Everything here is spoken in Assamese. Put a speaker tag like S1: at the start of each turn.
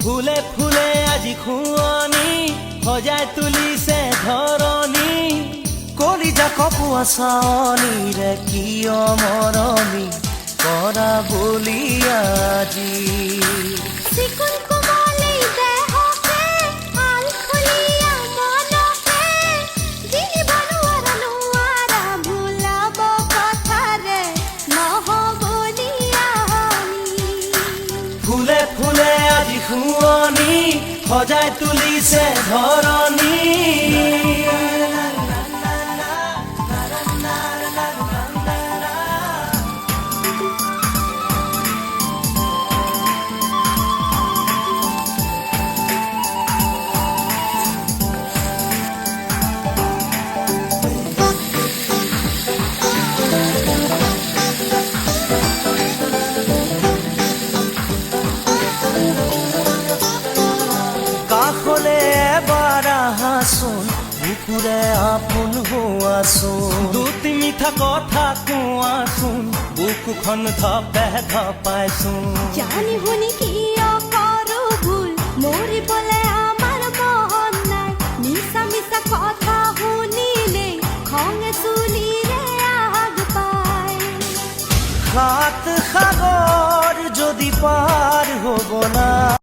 S1: ফুলে ফুলে আজি খুৱনি সজাই তুলিছে ধৰণী কলিজা কপোৱা চাৱনিৰে কিয় মৰমী কৰা বুলি আজি
S2: চিকুণ কোমলী দেহকে আলখুলীয়া মনকে জিনিব নোৱাৰা ভুলাব কথাৰে নহ'ব নিয়ানি
S1: ফুলে ফুলে আজি খুৱনি সজাই তুলিছে ধৰণী কাষলে এবাৰ আহাচোন বুকুৰে আপোন হোৱাচোন দুটি মিঠা কথা কোৱাচোন বুকুখন ধপে ধপাইচোন
S2: জানি শুনি কিয় কৰো ভুল মৰিবলে আমাৰ মন নাই মিছা মিছা কথা শুনিলে খঙে চুলিৰে আগ পায়
S1: সাত সাগৰ যদি পাৰ হ'ব না